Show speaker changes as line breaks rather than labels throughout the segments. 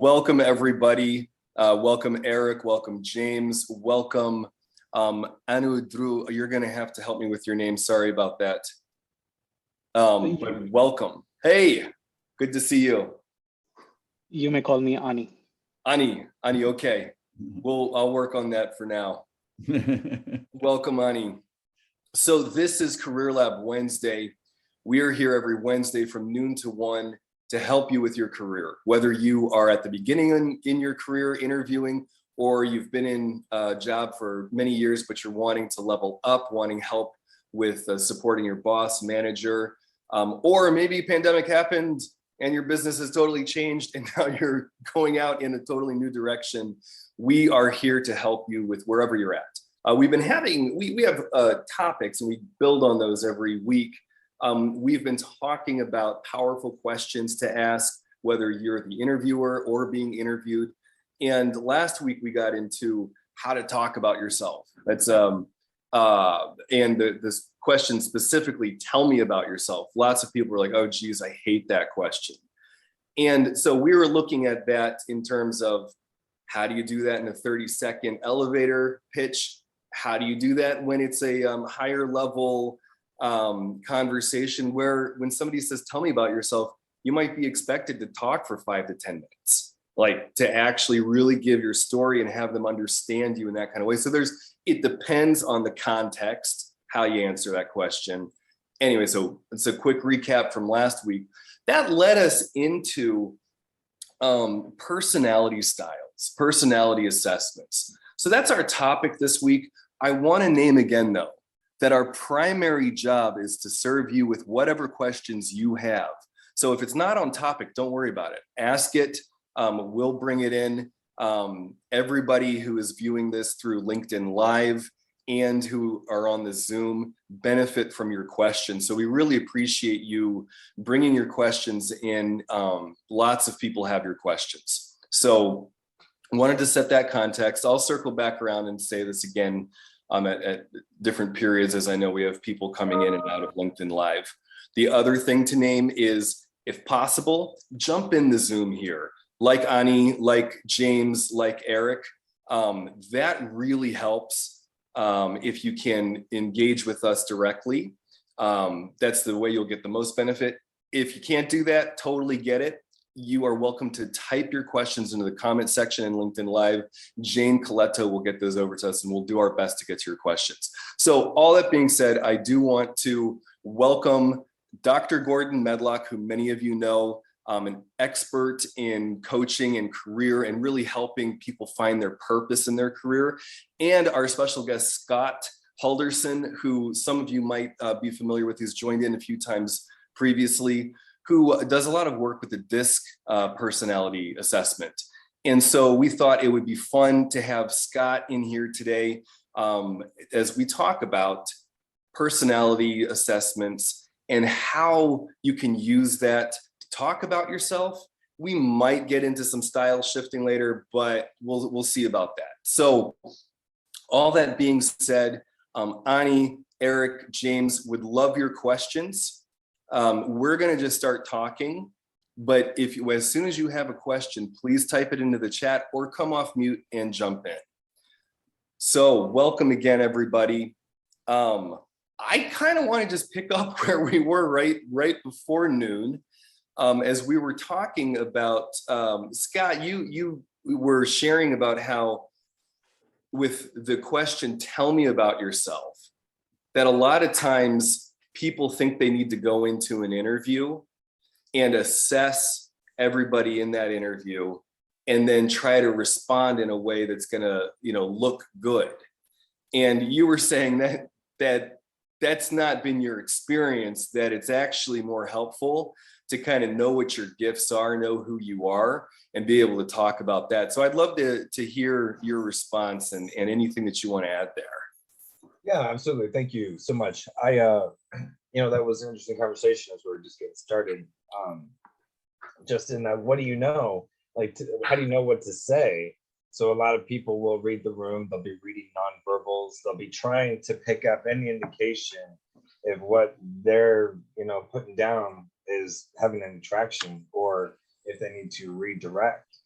Welcome, everybody. Welcome, Eric. Welcome, James. Welcome, Anu Drew. You're going to have to help me with your name. Sorry about that. But welcome. Hey, good to see you.
You may call me Ani.
Ani, okay. I'll work on that for now. Welcome, Ani. So this is Career Lab Wednesday. We are here every Wednesday from noon to 1 to help you with your career, whether you are at the beginning in your career interviewing, or you've been in a job for many years, but you're wanting to level up, wanting help with supporting your boss, manager, or maybe pandemic happened and your business has totally changed and now you're going out in a totally new direction. We are here to help you with wherever you're at. We've been having, we have topics and we build on those every week. We've been talking about powerful questions to ask, whether you're the interviewer or being interviewed. And last week we got into how to talk about yourself. That's this question specifically, tell me about yourself. Lots of people were like, oh geez, I hate that question. And so we were looking at that in terms of how do you do that in a 30-second elevator pitch? How do you do that when it's a higher level conversation where when somebody says, tell me about yourself, you might be expected to talk for 5 to 10 minutes, like to actually really give your story and have them understand you in that kind of way. So it depends on the context, how you answer that question. Anyway, so it's a quick recap from last week. That led us into personality styles, personality assessments. So that's our topic this week. I want to name again though, that our primary job is to serve you with whatever questions you have. So if it's not on topic, don't worry about it. Ask it, we'll bring it in. Everybody who is viewing this through LinkedIn Live and who are on the Zoom benefit from your questions. So we really appreciate you bringing your questions in. Lots of people have your questions. So I wanted to set that context. I'll circle back around and say this again at different periods, as I know we have people coming in and out of LinkedIn Live. The other thing to name is, if possible, jump in the Zoom here. Like Ani, like James, like Eric, that really helps if you can engage with us directly. That's the way you'll get the most benefit. If you can't do that, totally get it. You are welcome to type your questions into the comment section in LinkedIn Live. Jane Coletto will get those over to us and we'll do our best to get to your questions. So all that being said, I do want to welcome Dr. Gordon Medlock, who many of you know, an expert in coaching and career and really helping people find their purpose in their career. And our special guest, Scott Halderson, who some of you might be familiar with, who's joined in a few times previously, who does a lot of work with the DISC personality assessment. And so we thought it would be fun to have Scott in here today as we talk about personality assessments and how you can use that to talk about yourself. We might get into some style shifting later, but we'll see about that. So all that being said, Ani, Eric, James, would love your questions. We're going to just start talking, but as soon as you have a question, please type it into the chat or come off mute and jump in. So welcome again, everybody. I kind of want to just pick up where we were right before noon, as we were talking about, Scott, you were sharing about how with the question, tell me about yourself, that a lot of times people think they need to go into an interview and assess everybody in that interview and then try to respond in a way that's going to, look good. And you were saying that's not been your experience, that it's actually more helpful to kind of know what your gifts are, know who you are, and be able to talk about that. So I'd love to hear your response and anything that you want to add there.
Yeah, absolutely. Thank you so much. That was an interesting conversation as we were just getting started. Just in that, what do you know? How do you know what to say? So a lot of people will read the room, they'll be reading nonverbals, they'll be trying to pick up any indication if what they're, putting down is having an attraction or if they need to redirect.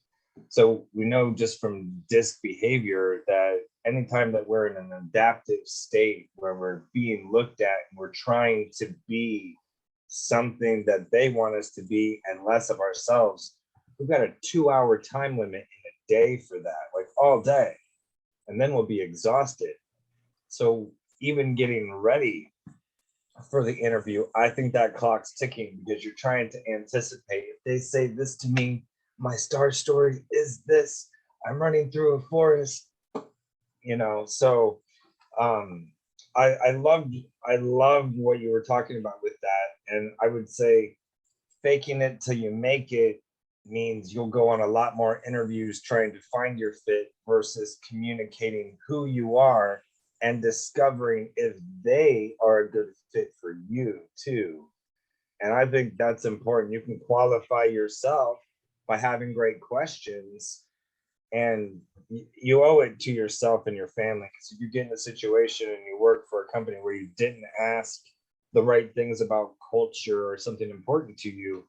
So we know just from disc behavior that anytime that we're in an adaptive state where we're being looked at and we're trying to be something that they want us to be and less of ourselves, we've got a 2-hour time limit in a day for that, like all day. And then we'll be exhausted. So even getting ready for the interview, I think that clock's ticking because you're trying to anticipate. If they say this to me, my star story is this, I'm running through a forest, you know. So I loved what you were talking about with that. And I would say faking it till you make it means you'll go on a lot more interviews trying to find your fit versus communicating who you are and discovering if they are a good fit for you too. And I think that's important. You can qualify yourself by having great questions, and you owe it to yourself and your family. Because if you get in a situation and you work for a company where you didn't ask the right things about culture or something important to you,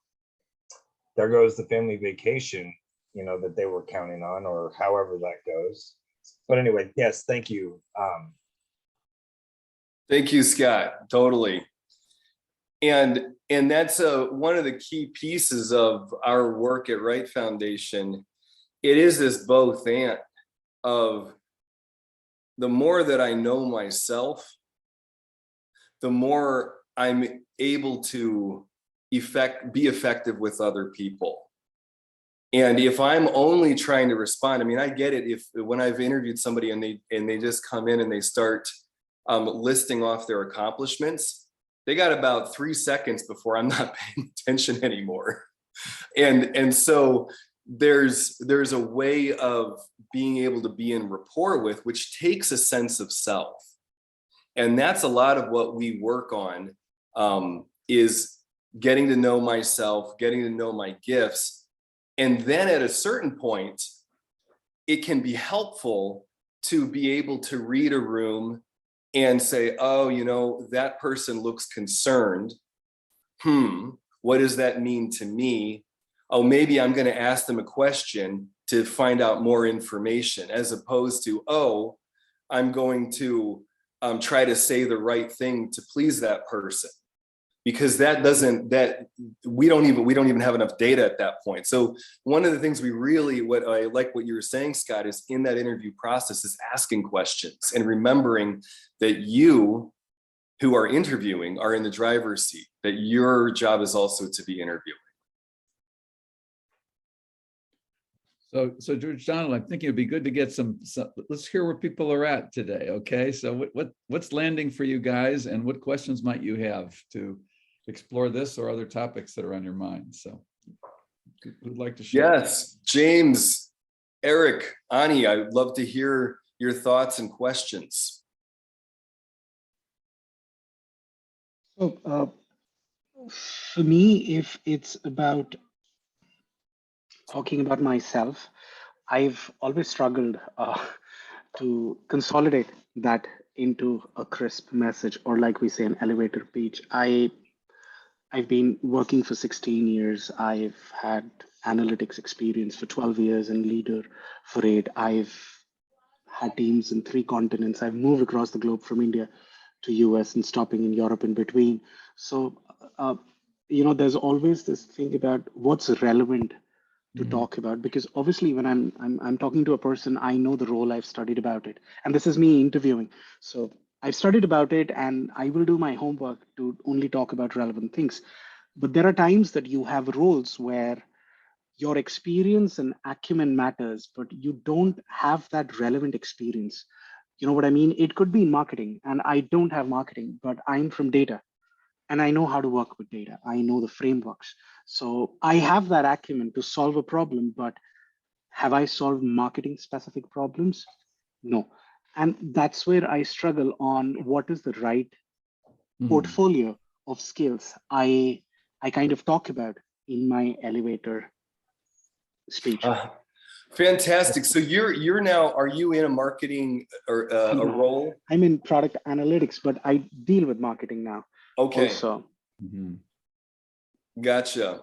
there goes the family vacation, you know, that they were counting on, or however that goes. But anyway, yes, thank you.
Thank you, Scott. Totally. And that's one of the key pieces of our work at Wright Foundation. It is this both and of the more that I know myself, the more I'm able to be effective with other people. And if I'm only trying to respond, I mean, I get it if when I've interviewed somebody and they just come in and they start listing off their accomplishments, they got about 3 seconds before I'm not paying attention anymore. And so there's a way of being able to be in rapport with, which takes a sense of self. And that's a lot of what we work on, is getting to know myself, getting to know my gifts. And then at a certain point, it can be helpful to be able to read a room and say, oh, you know, that person looks concerned. What does that mean to me? Oh, maybe I'm going to ask them a question to find out more information, as opposed to, oh, I'm going to try to say the right thing to please that person, because we don't even have enough data at that point. So one of the things what I like what you were saying, Scott, is in that interview process is asking questions and remembering that you who are interviewing are in the driver's seat, that your job is also to be interviewing.
So George Donald, I'm thinking it'd be good to get some, let's hear where people are at today. Okay, so what's landing for you guys, and what questions might you have to explore this or other topics that are on your mind? So who'd like to share?
Yes, James, Eric, Ani, I'd love to hear your thoughts and questions.
So for me, if it's about talking about myself, I've always struggled to consolidate that into a crisp message, or like we say, an elevator pitch. I've been working for 16 years. I've had analytics experience for 12 years and leader for 8. I've had teams in 3 continents. I've moved across the globe from India to US and stopping in Europe in between. So, there's always this thing about what's relevant to talk about, because obviously when I'm talking to a person, I know the role, I've studied about it, and this is me interviewing. So I've studied about it and I will do my homework to only talk about relevant things. But there are times that you have roles where your experience and acumen matters, but you don't have that relevant experience. You know what I mean? It could be in marketing, and I don't have marketing, but I'm from data and I know how to work with data. I know the frameworks. So I have that acumen to solve a problem, but have I solved marketing specific problems? No. And that's where I struggle on what is the right portfolio of skills I kind of talk about in my elevator speech.
Fantastic. So you're now, are you in a marketing or a role?
I'm in product analytics, but I deal with marketing now.
Okay.
Also.
Gotcha.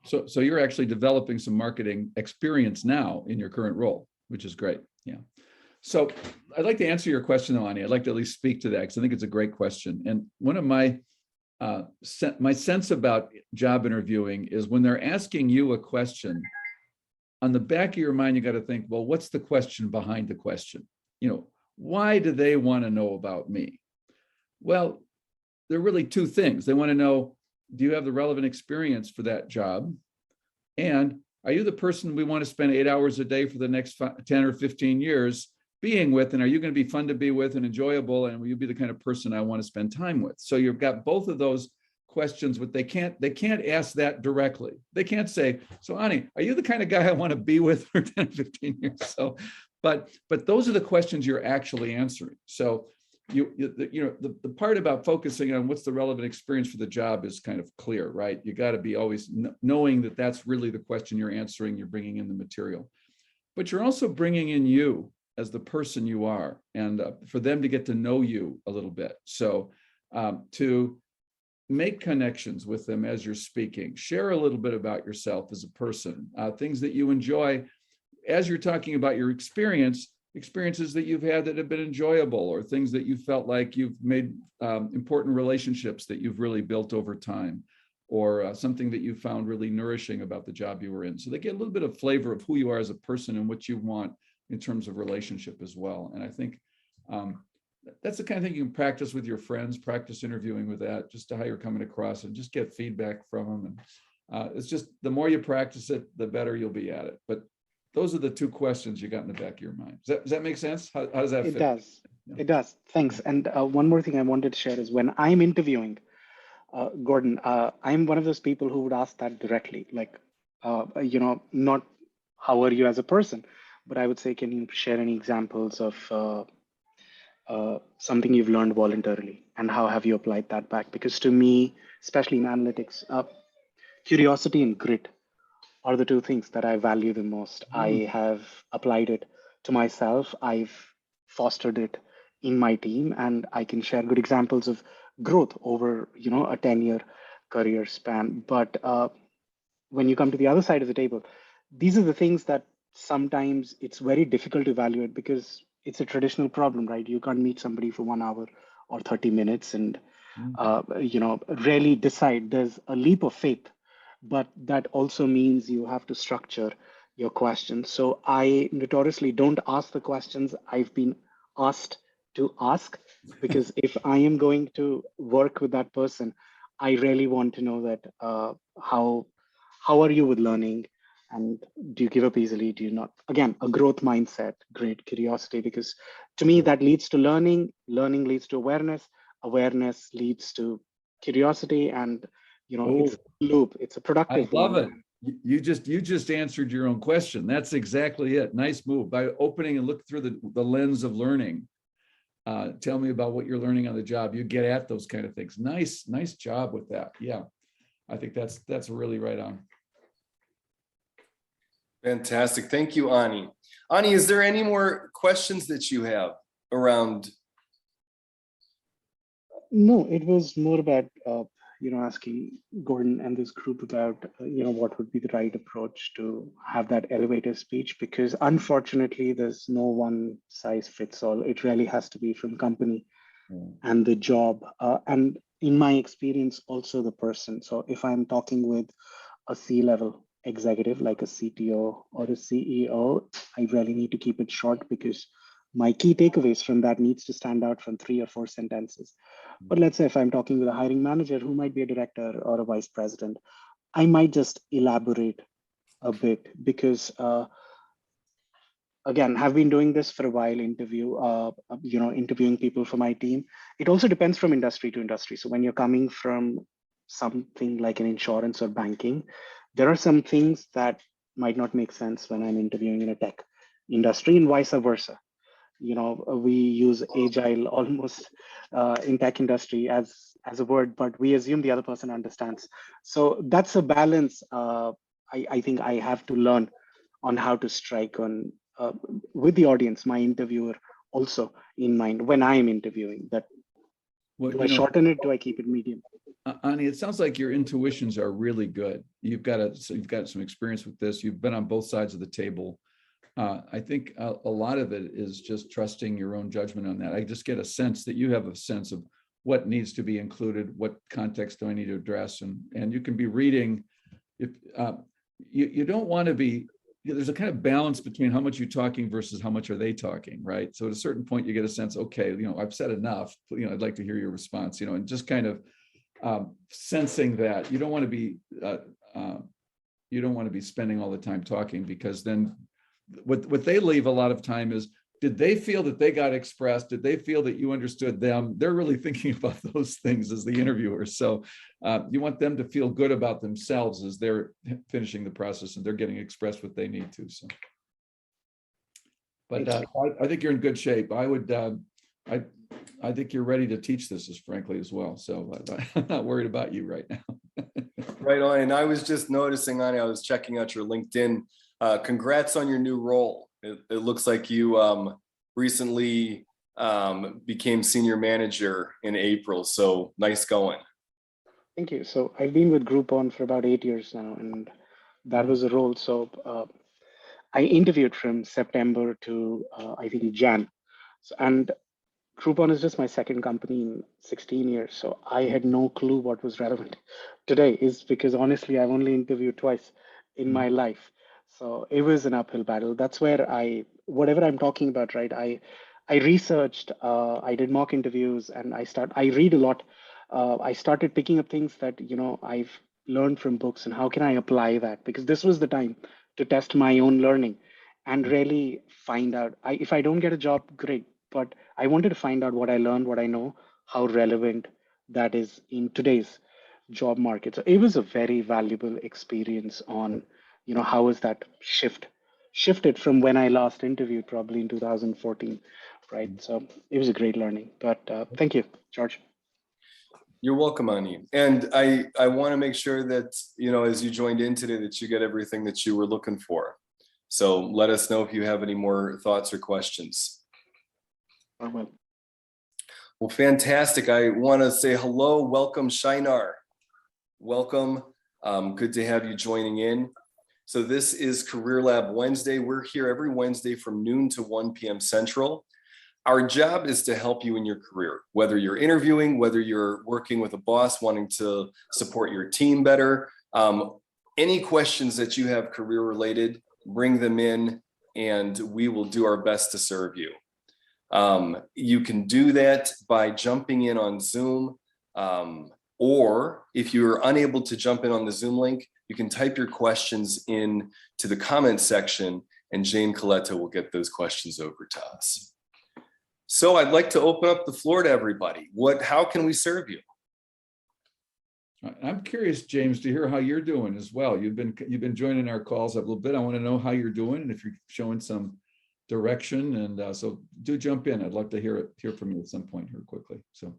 So you're actually developing some marketing experience now in your current role, which is great. Yeah. So I'd like to answer your question, Ani. I'd like to at least speak to that because I think it's a great question. And one of my sense about job interviewing is when they're asking you a question, on the back of your mind, you got to think, well, what's the question behind the question? You know, why do they want to know about me? Well, there are really two things. They want to know, do you have the relevant experience for that job? And are you the person we want to spend 8 hours a day for the next 10 or 15 years being with? And are you going to be fun to be with and enjoyable? And will you be the kind of person I want to spend time with? So you've got both of those questions, but they can't ask that directly. They can't say, so Ani, are you the kind of guy I want to be with for 10, 15 years? So, but those are the questions you're actually answering. So the part about focusing on what's the relevant experience for the job is kind of clear, right? You got to be always knowing that that's really the question you're answering. You're bringing in the material, but you're also bringing in you as the person you are, and for them to get to know you a little bit. So to make connections with them as you're speaking, share a little bit about yourself as a person, things that you enjoy as you're talking about your experiences that you've had that have been enjoyable, or things that you felt like you've made important relationships that you've really built over time, or something that you found really nourishing about the job you were in. So they get a little bit of flavor of who you are as a person and what you want in terms of relationship as well. And I think that's the kind of thing you can practice with your friends, practice interviewing with that, just to how you're coming across and just get feedback from them. And it's just, the more you practice it, the better you'll be at it. But those are the two questions you got in the back of your mind. Does that make sense? How does that fit?
It does.
Yeah.
It does. Thanks. And one more thing I wanted to share is when I'm interviewing, Gordon, I'm one of those people who would ask that directly, like, not how are you as a person, but I would say, can you share any examples of something you've learned voluntarily, and how have you applied that back? Because to me, especially in analytics, curiosity and grit are the two things that I value the most. I have applied it to myself. I've fostered it in my team, and I can share good examples of growth over, a 10-year career span. But when you come to the other side of the table, these are the things that sometimes it's very difficult to evaluate because it's a traditional problem, right? You can't meet somebody for 1 hour or 30 minutes and, really decide. There's a leap of faith, but that also means you have to structure your questions. So I notoriously don't ask the questions I've been asked to ask, because if I am going to work with that person, I really want to know that how are you with learning, and do you give up easily? Do you not? Again, a growth mindset, great curiosity, because to me that leads to learning. Learning leads to awareness. Awareness leads to curiosity, and it's a loop. It's a productive.
I love it. You just answered your own question. That's exactly it. Nice move. By opening and look through the lens of learning. Tell me about what you're learning on the job. You get at those kind of things. Nice job with that. Yeah, I think that's really right on.
Fantastic. Thank you, Ani. Ani, is there any more questions that you have around?
No, it was more about, asking Gordon and this group about, what would be the right approach to have that elevator speech, because unfortunately, there's no one size fits all. It really has to be from company and the job. And in my experience, also the person. So if I'm talking with a C-level executive like a CTO or a CEO, I really need to keep it short, because my key takeaways from that needs to stand out from 3 or 4 sentences. But let's say if I'm talking with a hiring manager who might be a director or a vice president, I might just elaborate a bit, because again, have been doing this for a while, interviewing people for my team. It also depends from industry to industry. So when you're coming from something like an insurance or banking, there are some things that might not make sense when I'm interviewing in a tech industry, and vice versa. We use agile almost in tech industry as a word, but we assume the other person understands. So that's a balance. I think I have to learn on how to strike on with the audience, my interviewer also in mind when I am interviewing. That do I shorten it? Do I keep it medium?
Ani, it sounds like your intuitions are really good. You've got some experience with this. You've been on both sides of the table. I think a lot of it is just trusting your own judgment on that. I just get a sense that you have a sense of what needs to be included, what context do I need to address, and you can be reading. If you don't want to be, there's a kind of balance between how much you're talking versus how much are they talking, right? So at a certain point, you get a sense, okay, I've said enough. I'd like to hear your response, and just kind of sensing that you don't want to be spending all the time talking, because then what they leave a lot of time is, did they feel that they got expressed? Did they feel that you understood them? They're really thinking about those things as the interviewers. So you want them to feel good about themselves as they're finishing the process and they're getting expressed what they need to. So, but I think you're in good shape. I think you're ready to teach this, frankly, as well. So I'm not worried about you right now.
Right on. And I was just noticing, Ani, I was checking out your LinkedIn. Congrats on your new role. It looks like you recently became senior manager in April. So nice going.
Thank you. So I've been with Groupon for about 8 years now, and that was a role. So I interviewed from September to I think Jan. And Groupon is just my second company in 16 years. So I had no clue what was relevant today, is because honestly, I've only interviewed twice in my life. So it was an uphill battle. That's where whatever I'm talking about, right? I researched, I did mock interviews, and I read a lot. I started picking up things that, I've learned from books, and how can I apply that? Because this was the time to test my own learning and really find out. If I don't get a job, great. But I wanted to find out what I learned, what I know, how relevant that is in today's job market. So it was a very valuable experience on, how has that shifted from when I last interviewed, probably in 2014, right? So it was a great learning. But thank you, George.
You're welcome, Ani. And I want to make sure that, as you joined in today, that you get everything that you were looking for. So let us know if you have any more thoughts or questions.
I will.
Well, fantastic. I want to say hello, welcome, Shinar. Welcome. Good to have you joining in. So this is Career Lab Wednesday. We're here every Wednesday from noon to 1 p.m. Central. Our job is to help you in your career, whether you're interviewing, whether you're working with a boss wanting to support your team better. Any questions that you have career related, bring them in and we will do our best to serve you. You can do that by jumping in on Zoom, or if you're unable to jump in on the Zoom link, you can type your questions in to the comments section and Jane Coletta will get those questions over to us. So I'd like to open up the floor to everybody. How can we serve you?
I'm curious, James, to hear how you're doing as well. You've been joining our calls a little bit. I want to know how you're doing and if you're showing some direction. And so do jump in. I'd love to hear from you at some point here quickly. So.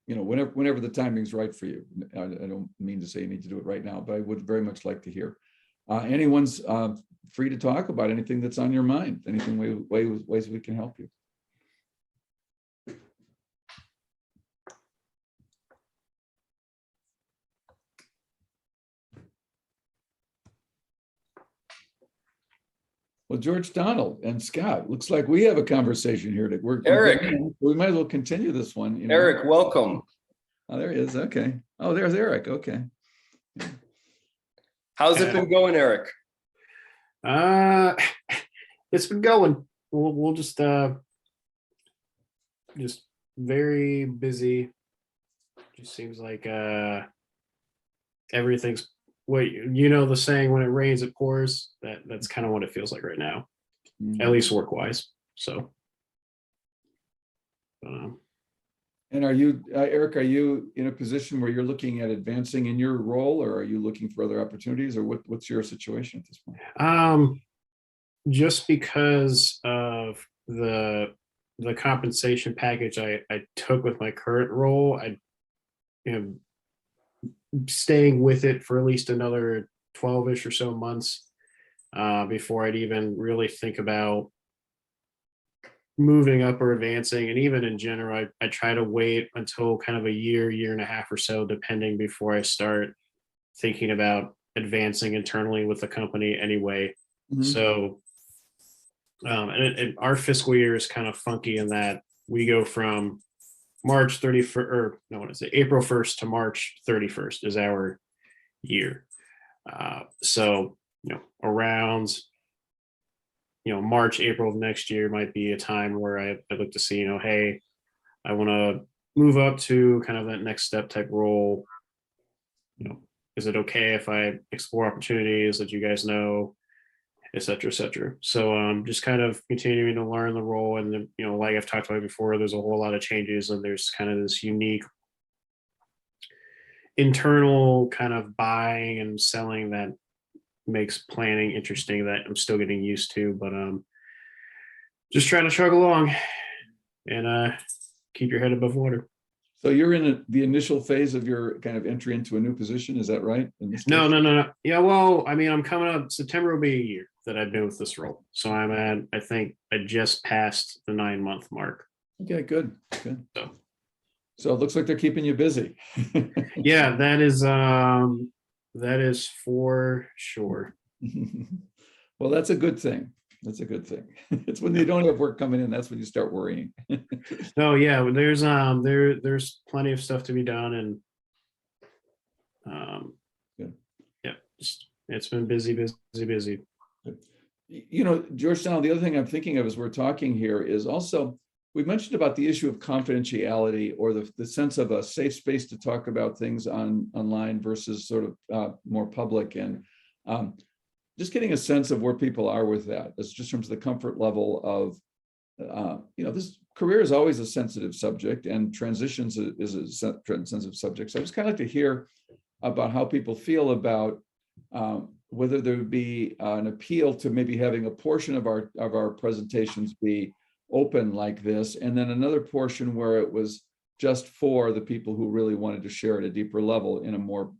Whenever the timing's right for you. I don't mean to say you need to do it right now, but I would very much like to hear. Anyone's free to talk about anything that's on your mind, ways we can help you. Well, George Donald and Scott, looks like we have a conversation here that
Eric.
We might as well continue this one.
Eric, welcome.
Oh, there he is. Okay. Oh, there's Eric. Okay.
How's it been going, Eric?
It's been going. We'll just very busy. Just seems like everything's the saying, when it rains it pours. That's kind of what it feels like right now, at least work wise. So
and are you, Eric, are you in a position where you're looking at advancing in your role, or are you looking for other opportunities, or what's your situation at this point?
Just because of the compensation package I took with my current role, I am staying with it for at least another 12-ish or so months before I'd even really think about moving up or advancing. And even in general, I try to wait until kind of a year and a half or so, depending, before I start thinking about advancing internally with the company anyway.
Mhm.
So, and our fiscal year is kind of funky in that we go from March 31st, or no, what is it? April 1st to March 31st is our year. So, around, March, April of next year might be a time where I look to see, hey, I want to move up to kind of that next step type role. Is it okay if I explore opportunities that you guys know, et cetera, et cetera. So just kind of continuing to learn the role. And then, like I've talked about before, there's a whole lot of changes, and there's kind of this unique internal kind of buying and selling that makes planning interesting, that I'm still getting used to. But just trying to chug along and keep your head above water.
So you're in the initial phase of your kind of entry into a new position, is that right?
No. Yeah, well, I mean, I'm coming up, September will be a year that I've been with this role. So I'm at, I think I just passed the 9-month mark.
Okay, good. So it looks like they're keeping you busy.
Yeah, that is for sure.
Well, that's a good thing. That's a good thing. It's when you don't have work coming in, that's when you start worrying.
No, yeah, there's plenty of stuff to be done, and
Good.
yeah, it's been busy.
Georgetown, the other thing I'm thinking of as we're talking here is also, we mentioned about the issue of confidentiality, or the sense of a safe space to talk about things online versus sort of more public, and just getting a sense of where people are with that. It's just in terms of the comfort level of, this career is always a sensitive subject, and transitions is a sensitive subject. So I just kind of like to hear about how people feel about whether there would be an appeal to maybe having a portion of our presentations be open like this, and then another portion where it was just for the people who really wanted to share at a deeper level in a more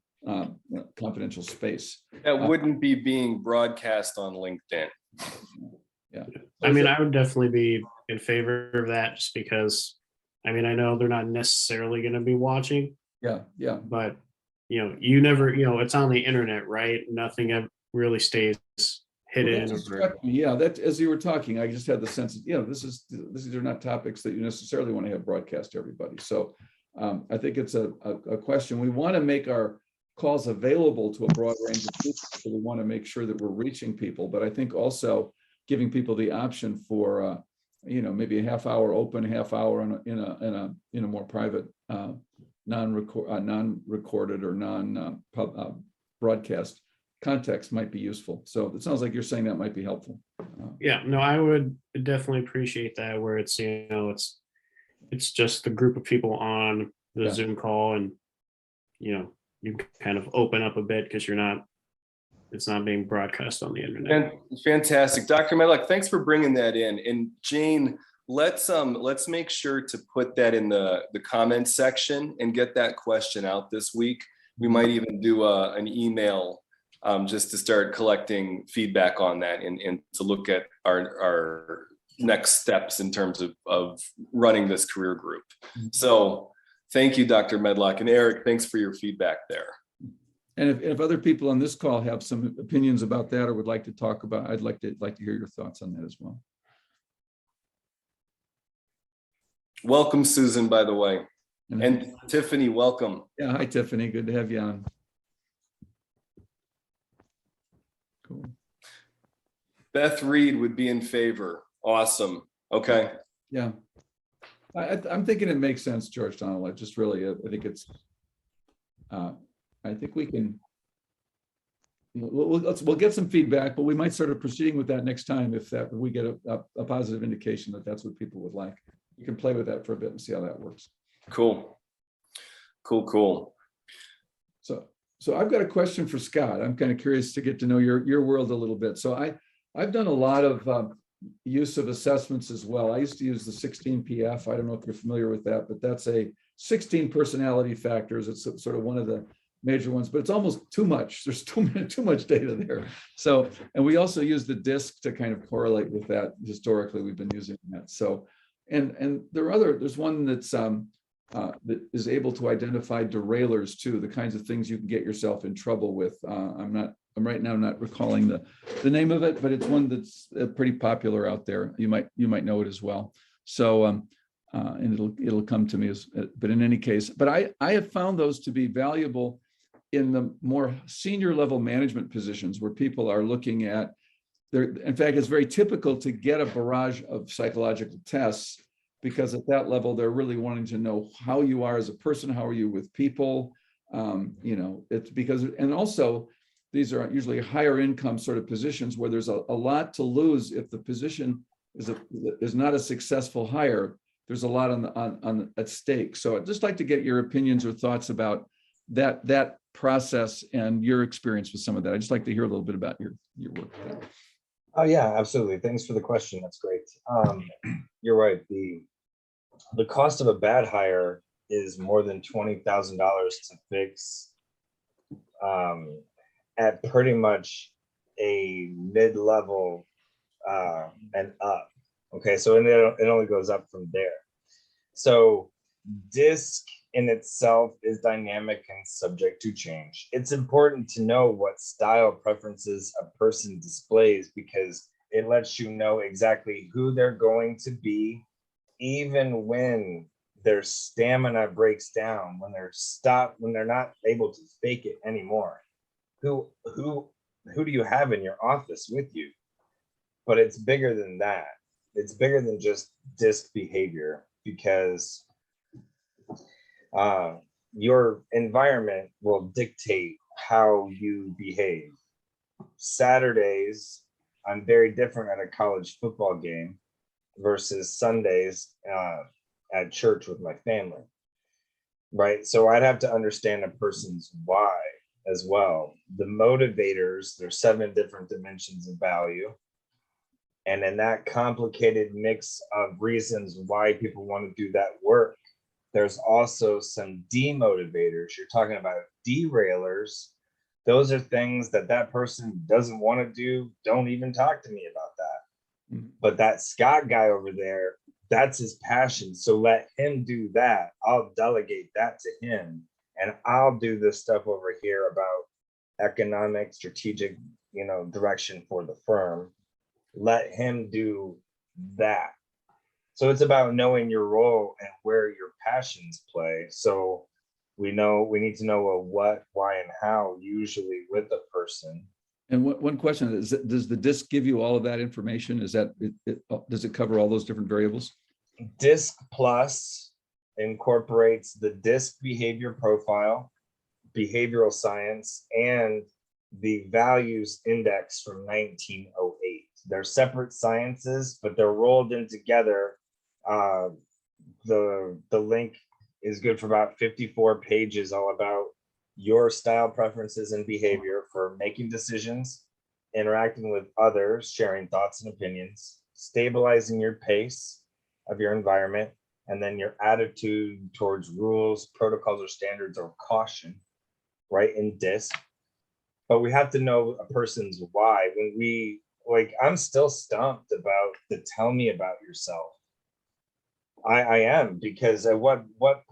confidential space.
That wouldn't be being broadcast on LinkedIn.
Yeah.
I mean, I would definitely be in favor of that, just because, I mean, I know they're not necessarily going to be watching.
Yeah.
But you never, it's on the internet, right? Nothing really stays hidden.
Well, struck me. Yeah, that as you were talking, I just had the sense that, these are not topics that you necessarily want to have broadcast to everybody. So I think it's a question. We want to make our calls available to a broad range of people. So we want to make sure that we're reaching people, but I think also giving people the option for maybe a half hour open, half hour in a more private, non-recorded or broadcast context might be useful. So it sounds like you're saying that might be helpful.
Yeah, no, I would definitely appreciate that, where it's, it's just the group of people on the Zoom call, and you kind of open up a bit, because it's not being broadcast on the internet.
And fantastic. Dr. Medlock, thanks for bringing that in. And Jane, let's make sure to put that in the comments section and get that question out this week. We might even do an email just to start collecting feedback on that, and to look at our next steps in terms of running this career group. So thank you, Dr. Medlock, and Eric, thanks for your feedback there.
And if other people on this call have some opinions about that or would like to talk about, I'd like to hear your thoughts on that as well.
Welcome, Susan, by the way. And Tiffany, welcome.
Yeah, hi, Tiffany. Good to have you on. Cool.
Beth Reed would be in favor. Awesome. Okay.
Yeah. I'm thinking it makes sense, George Donald. I think it's, I think we can, we'll get some feedback, but we might start proceeding with that next time if we get a positive indication that that's what people would like. You can play with that for a bit and see how that works.
Cool.
So I've got a question for Scott. I'm kind of curious to get to know your world a little bit. So I've done a lot of use of assessments as well. I used to use the 16PF. I don't know if you're familiar with that, but that's a 16 personality factors. It's sort of one of the major ones, but it's almost too much. There's too much data there. So, and we also use the disk to kind of correlate with that. Historically, we've been using that. So, and there's one that's that is able to identify derailers too, the kinds of things you can get yourself in trouble with. I'm right now not recalling the name of it, but it's one that's pretty popular out there. You might know it as well. So, and it'll come to me but in any case, but I have found those to be valuable in the more senior level management positions where people are looking at in fact, it's very typical to get a barrage of psychological tests, because at that level, they're really wanting to know how you are as a person, how are you with people, it's because, and also these are usually higher income sort of positions where there's a lot to lose if the position is not a successful hire. There's a lot on at stake. So I'd just like to get your opinions or thoughts about that process and your experience with some of that. I'd just like to hear a little bit about your work.
Oh yeah, absolutely. Thanks for the question. That's great. You're right. The cost of a bad hire is more than $20,000 to fix at pretty much a mid-level and up. Okay, so it only goes up from there. So DISC in itself is dynamic and subject to change. It's important to know what style preferences a person displays, because it lets you know exactly who they're going to be, even when their stamina breaks down, when they're not able to fake it anymore. Who do you have in your office with you? But it's bigger than that. It's bigger than just DISC behavior, because your environment will dictate how you behave. Saturdays, I'm very different at a college football game versus Sundays at church with my family, right? So I'd have to understand a person's why as well. The motivators, there's 7 different dimensions of value. And in that complicated mix of reasons why people want to do that work, there's also some demotivators. You're talking about derailers. Those are things that person doesn't want to do. Don't even talk to me about that. Mm-hmm. But that Scott guy over there, that's his passion. So let him do that. I'll delegate that to him. And I'll do this stuff over here about economic, strategic, direction for the firm. Let him do that. So it's about knowing your role and where your passions play. So we need to know a what, why, and how, usually with a person.
And one question is, does the DISC give you all of that information? Does it cover all those different variables?
DISC Plus incorporates the DISC behavior profile, behavioral science, and the values index from 1908. They're separate sciences, but they're rolled in together. The link is good for about 54 pages, all about your style preferences and behavior for making decisions, interacting with others, sharing thoughts and opinions, stabilizing your pace of your environment, and then your attitude towards rules, protocols, or standards, or caution, right, in DISC. But we have to know a person's why. I'm still stumped about the tell me about yourself. I am, because at what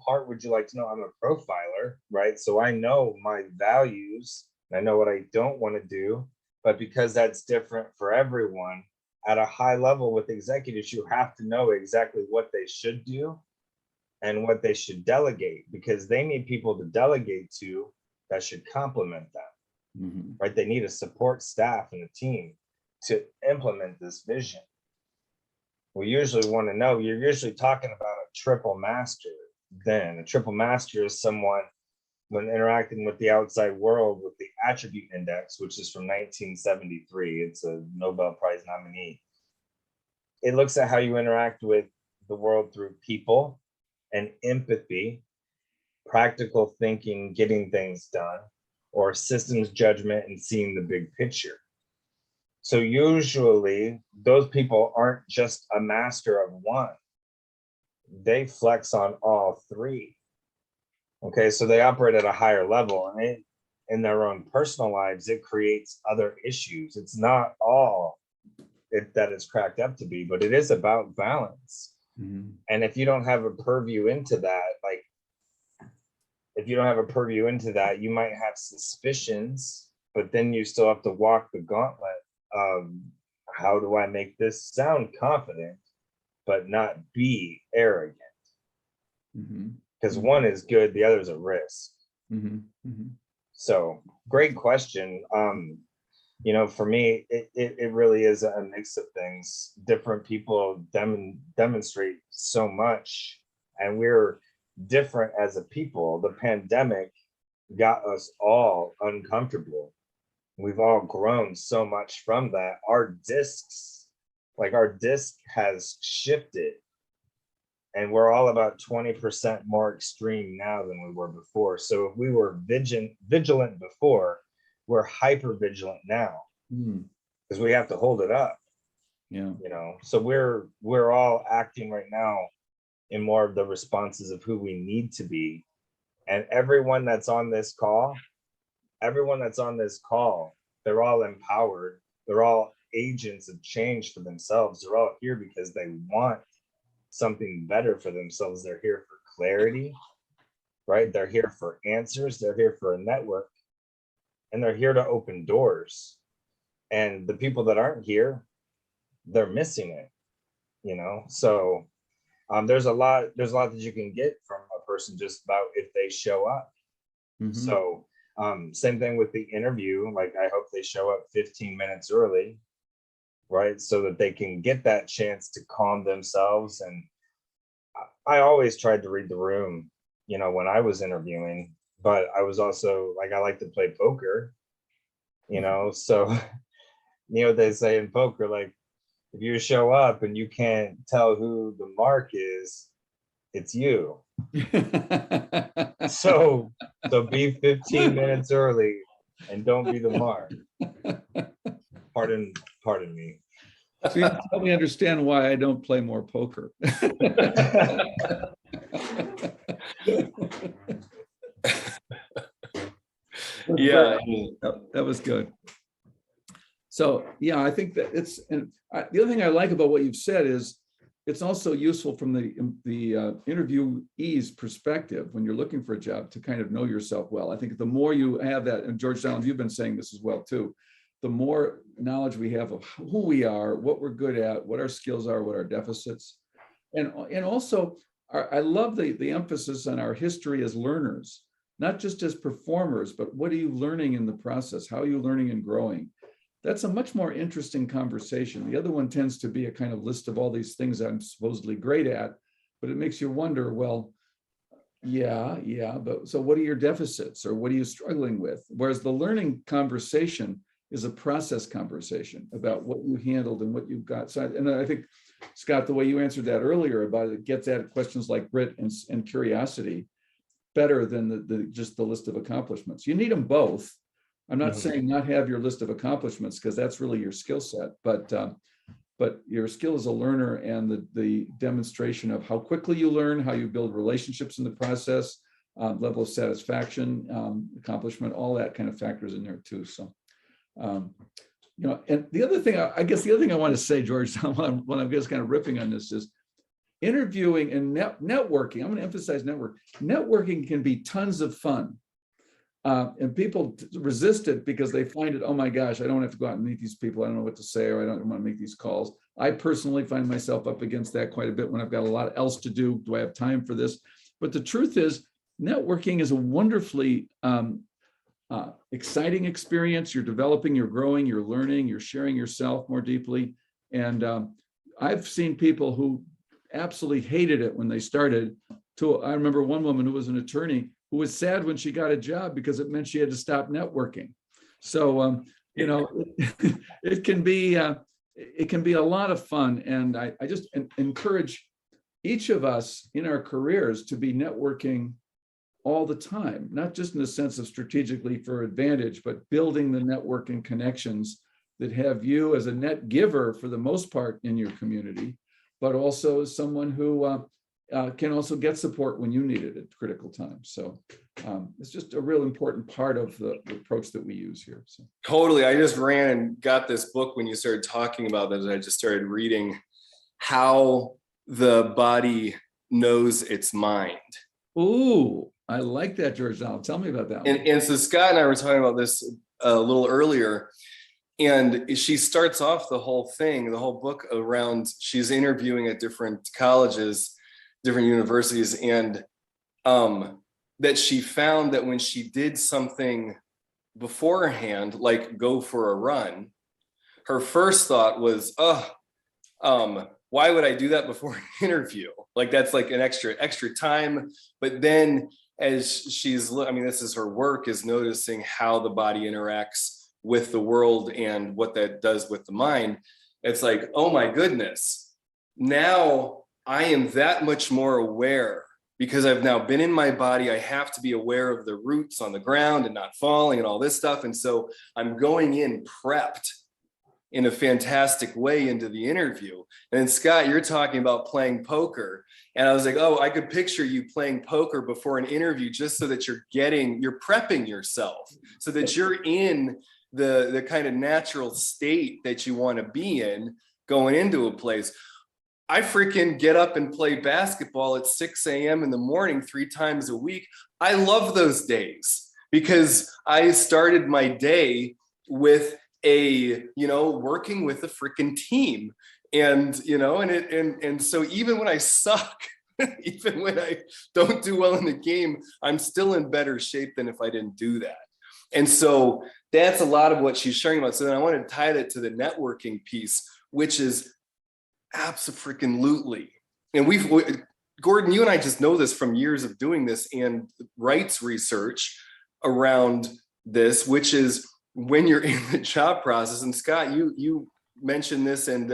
part would you like to know? I'm a profiler, right? So I know my values, and I know what I don't want to do, but because that's different for everyone, at a high level with executives, you have to know exactly what they should do and what they should delegate, because they need people to delegate to that should complement them, mm-hmm. right? They need a support staff and a team to implement this vision. We usually want to know, you're usually talking about a triple master. Then a triple master is someone, when interacting with the outside world, with the attribute index, which is from 1973, it's a Nobel Prize nominee. It looks at how you interact with the world through people and empathy, practical thinking, getting things done, or systems judgment and seeing the big picture. So usually those people aren't just a master of one. They flex on all 3. Okay, so they operate at a higher level, and in their own personal lives, it creates other issues. It's not all that it's cracked up to be, but it is about balance.
Mhm.
And if you don't have a purview into that, like if you don't have a purview into that, you might have suspicions, but then you still have to walk the gauntlet of how do I make this sound confident, but not be arrogant?
Mhm.
Because one is good, the other is a risk.
Mhm. Mhm.
So great question. For me, it really is a mix of things. Different people demonstrate so much, and we're different as a people. The pandemic got us all uncomfortable. We've all grown so much from that. Our disc has shifted, and we're all about 20% more extreme now than we were before. So if we were vigilant before, we're hyper vigilant now
Mm.
because we have to hold it up.
Yeah.
So we're all acting right now in more of the responses of who we need to be. And everyone that's on this call, they're all empowered. They're all agents of change for themselves. They're all here because they want something better for themselves. They're here for clarity, right? They're here for answers. They're here for a network, and they're here to open doors. And the people that aren't here, they're missing it, So there's a lot that you can get from a person just about if they show up.
Mhm.
So same thing with the interview. Like I hope they show up 15 minutes early, right? So that they can get that chance to calm themselves. And I always tried to read the room, when I was interviewing, but I was also like, I like to play poker, so, they say in poker, like, if you show up and you can't tell who the mark is, it's you. So be 15 minutes early and don't be the mark. Pardon me.
So you totally understand why I don't play more poker.
Yeah.
That was good. So, yeah, I think that the other thing I like about what you've said is it's also useful from the interviewee's perspective when you're looking for a job to kind of know yourself well. I think the more you have that, and George Donald, you've been saying this as well too, the more knowledge we have of who we are, what we're good at, what our skills are, what our deficits, and also I love the emphasis on our history as learners, not just as performers, but what are you learning in the process? How are you learning and growing? That's a much more interesting conversation. The other one tends to be a kind of list of all these things I'm supposedly great at, but it makes you wonder, well, yeah, but so what are your deficits or what are you struggling with? Whereas the learning conversation is a process conversation about what you handled and what you've got. So, and I think, Scott, the way you answered that earlier about it gets at questions like grit and curiosity better than just the list of accomplishments. You need them both. I'm not saying not have your list of accomplishments because that's really your skill set, but your skill as a learner and the demonstration of how quickly you learn, how you build relationships in the process, level of satisfaction, accomplishment, all that kind of factors in there too. So, and the other thing, I guess the other thing I want to say, George, when I'm just kind of ripping on this is interviewing and networking. I'm going to emphasize network. Networking can be tons of fun. And people resist it because they find it, oh my gosh, I don't have to go out and meet these people. I don't know what to say, or I don't want to make these calls. I personally find myself up against that quite a bit when I've got a lot else to do. Do I have time for this? But the truth is, networking is a wonderfully exciting experience. You're developing, you're growing, you're learning, you're sharing yourself more deeply. And I've seen people who absolutely hated it when they started. I remember one woman who was an attorney who was sad when she got a job because it meant she had to stop networking. So, it can be a lot of fun. And I just encourage each of us in our careers to be networking all the time, not just in the sense of strategically for advantage, but building the network and connections that have you as a net giver for the most part in your community, but also as someone who can also get support when you need it at critical times. So it's just a real important part of the approach that we use here. So.
Totally. I just ran and got this book when you started talking about this. I just started reading how the body knows its mind.
Ooh, I like that, George Donald. Tell me about that one.
And so Scott and I were talking about this a little earlier. And she starts off the whole thing, the whole book around, she's interviewing at different colleges, different universities, and that she found that when she did something beforehand, like go for a run, her first thought was, why would I do that before an interview? Like that's like an extra time. But then as she's, I mean, this is her work, is noticing how the body interacts with the world and what that does with the mind. It's like, oh my goodness, now I am that much more aware because I've now been in my body. I have to be aware of the roots on the ground and not falling and all this stuff. And so I'm going in prepped in a fantastic way into the interview. And then Scott, you're talking about playing poker. And I was like, oh, I could picture you playing poker before an interview just so that you're prepping yourself so that you're in the kind of natural state that you want to be in going into a place. I freaking get up and play basketball at 6 a.m. in the morning 3 times a week. I love those days because I started my day with working with a freaking team. And, and so even when I suck, even when I don't do well in the game, I'm still in better shape than if I didn't do that. And so that's a lot of what she's sharing about. So then I want to tie that to the networking piece, which is abso-freaking-lutely. And Gordon, you and I just know this from years of doing this and rights research around this, which is when you're in the job process. And Scott, you mentioned this, and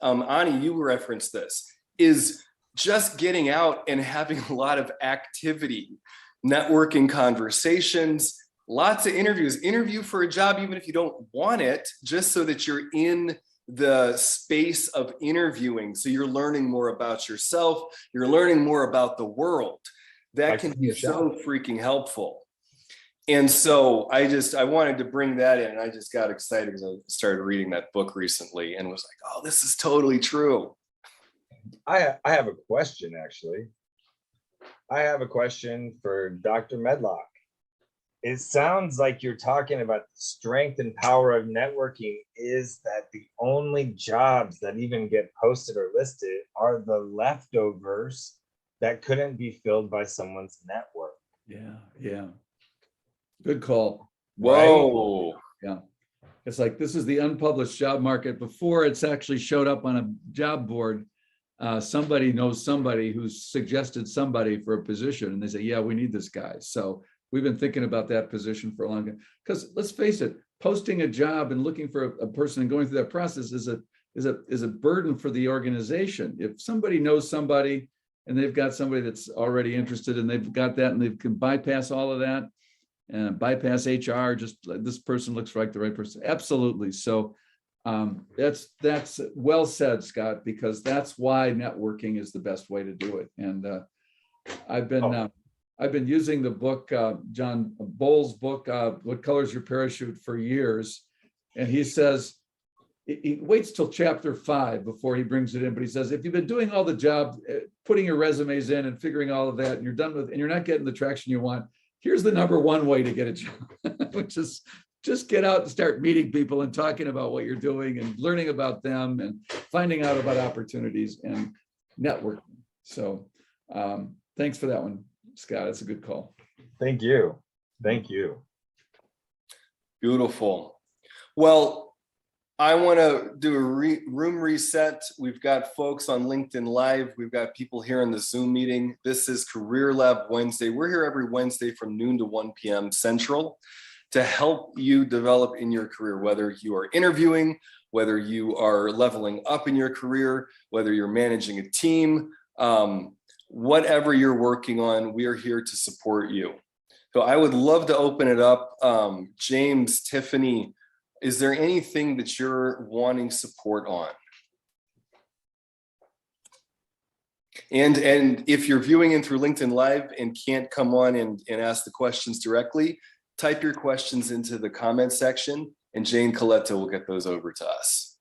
Ani, you referenced this, is just getting out and having a lot of activity, networking conversations, lots of interview for a job, even if you don't want it, just so that you're in the space of interviewing. So you're learning more about yourself, you're learning more about the world. That can be so freaking helpful. And so I wanted to bring that in. I just got excited because I started reading that book recently and was like, oh, this is totally true.
I have a question, actually. I have a question for Dr. Medlock. It sounds like you're talking about the strength and power of networking is that the only jobs that even get posted or listed are the leftovers that couldn't be filled by someone's network.
Yeah. Good call.
Whoa.
Right? Yeah. It's like, this is the unpublished job market. Before it's actually showed up on a job board, somebody knows somebody who's suggested somebody for a position and they say, yeah, we need this guy. So we've been thinking about that position for a long time. Because let's face it, posting a job and looking for a person and going through that process is a burden for the organization. If somebody knows somebody and they've got somebody that's already interested and they've got that and they can bypass all of that and bypass HR, just like this person looks like the right person. Absolutely. So that's well said, Scott, because that's why networking is the best way to do it. And I've been using the book, John Bowles' book, What Colors Your Parachute, for years. And he says, he waits till chapter 5 before he brings it in. But he says, if you've been doing all the job, putting your resumes in and figuring all of that, and you're done with, and you're not getting the traction you want, here's the #1 way to get a job, which is just get out and start meeting people and talking about what you're doing and learning about them and finding out about opportunities and networking. So thanks for that one, Scott. That's a good call.
Thank you. Thank you.
Beautiful. Well, I want to do a room reset. We've got folks on LinkedIn Live. We've got people here in the Zoom meeting. This is Career Lab Wednesday. We're here every Wednesday from noon to 1 p.m. Central to help you develop in your career, whether you are interviewing, whether you are leveling up in your career, whether you're managing a team, whatever you're working on, we are here to support you. So I would love to open it up. James, Tiffany, is there anything that you're wanting support on? And if you're viewing in through LinkedIn Live and can't come on and ask the questions directly, type your questions into the comment section and Jane Coletta will get those over to us.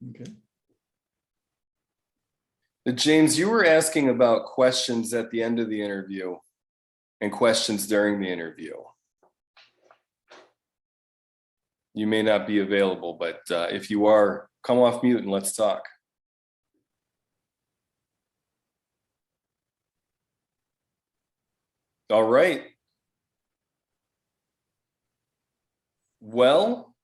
Okay.
James, you were asking about questions at the end of the interview and questions during the interview. You may not be available, but if you are, come off mute and let's talk. All right. Well,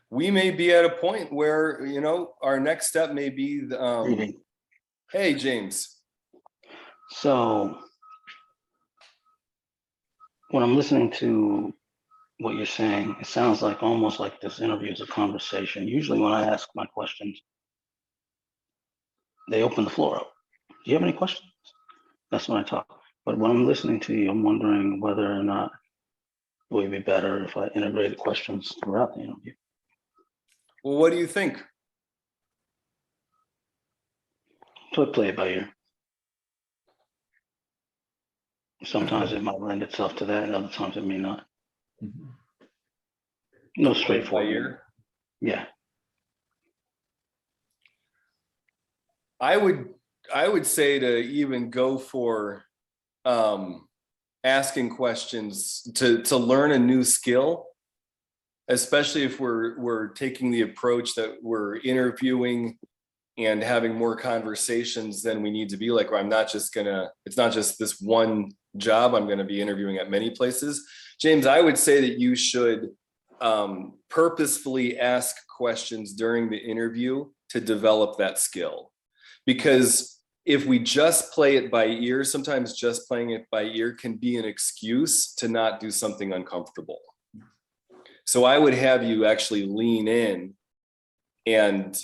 we may be at a point where, you know, our next step may be,
Reading.
hey, James.
So when I'm listening to what you're saying, it sounds like almost like this interview is a conversation. Usually when I ask my questions, they open the floor up. Do you have any questions? That's when I talk. But when I'm listening to you, I'm wondering whether or not it would be better if I integrated questions throughout the interview.
Well, what do you think?
So I play it by ear. Sometimes it might lend itself to that, and other times it may not.
Mhm.
No
By
straightforward.
ear?
Yeah.
I would say to even go for asking questions to learn a new skill, especially if we're taking the approach that we're interviewing and having more conversations than we need to be. Like, it's not just this one job. I'm gonna be interviewing at many places. James, I would say that you should purposefully ask questions during the interview to develop that skill. Because if we just play it by ear, sometimes just playing it by ear can be an excuse to not do something uncomfortable. So I would have you actually lean in and